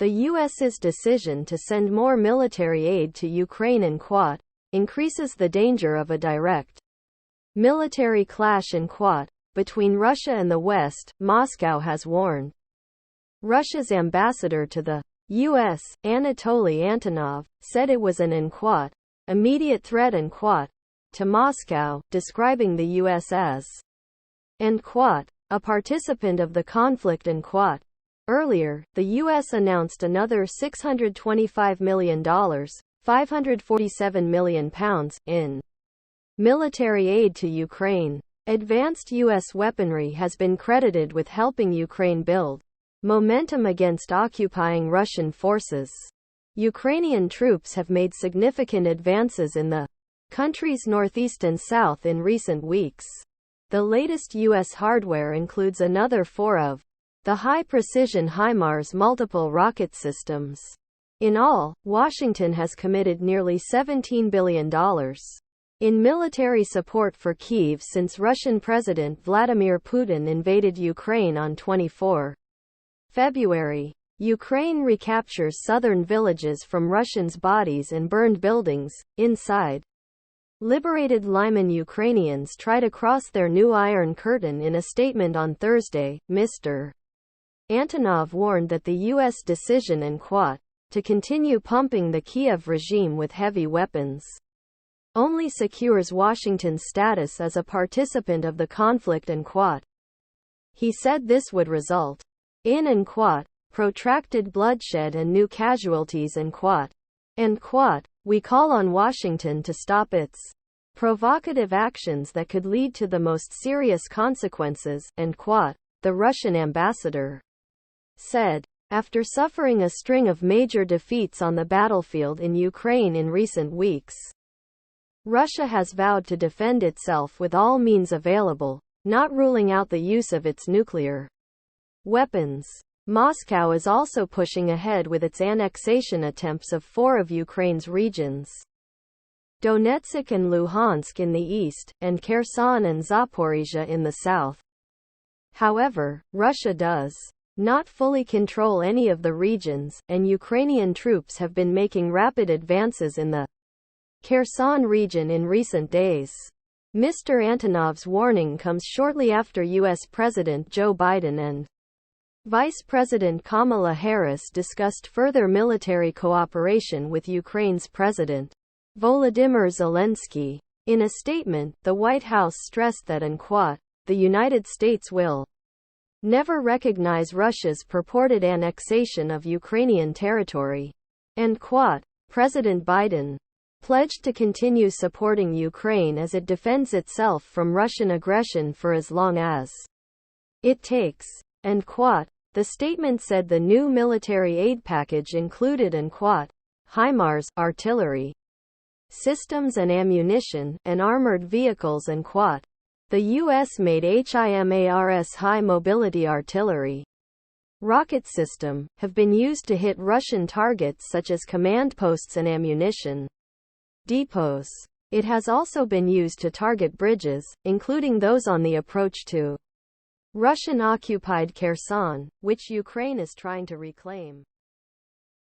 The U.S.'s decision to send more military aid to Ukraine and quote, increases the danger of a direct military clash in quote, between Russia and the West, Moscow has warned. Russia's ambassador to the U.S., Anatoly Antonov, said it was an immediate threat to Moscow, describing the U.S. as a participant of the conflict . Earlier, the U.S. announced another $625 million, £547 million, in military aid to Ukraine. Advanced U.S. weaponry has been credited with helping Ukraine build momentum against occupying Russian forces. Ukrainian troops have made significant advances in the country's northeast and south in recent weeks. The latest U.S. hardware includes another 4 of the high-precision HIMARS multiple rocket systems. In all, Washington has committed nearly $17 billion in military support for Kyiv since Russian President Vladimir Putin invaded Ukraine on 24 February. Ukraine recaptures southern villages from Russians' bodies and burned buildings. Inside liberated Lyman Ukrainians try to cross their new Iron Curtain. In a statement on Thursday, Mr. Antonov warned that the U.S. decision to continue pumping the Kiev regime with heavy weapons only secures Washington's status as a participant of the conflict . He said this would result in protracted bloodshed and new casualties . We call on Washington to stop its provocative actions that could lead to the most serious consequences, the Russian ambassador said. After suffering a string of major defeats on the battlefield in Ukraine in recent weeks, Russia has vowed to defend itself with all means available, not ruling out the use of its nuclear weapons. Moscow is also pushing ahead with its annexation attempts of 4 of Ukraine's regions: Donetsk and Luhansk in the east, and Kherson and Zaporizhzhia in the south. However, Russia does not fully control any of the regions, and Ukrainian troops have been making rapid advances in the Kherson region in recent days. Mr. Antonov's warning comes shortly after U.S. President Joe Biden and Vice President Kamala Harris discussed further military cooperation with Ukraine's President Volodymyr Zelensky. In a statement, the White House stressed that the United States will never recognize Russia's purported annexation of Ukrainian territory. President Biden pledged to continue supporting Ukraine as it defends itself from Russian aggression for as long as it takes. The statement said the new military aid package included HIMARS, artillery systems and ammunition, and armored vehicles. The U.S. made HIMARS high mobility artillery rocket system have been used to hit Russian targets such as command posts and ammunition depots. It has also been used to target bridges, including those on the approach to Russian-occupied Kherson, which Ukraine is trying to reclaim.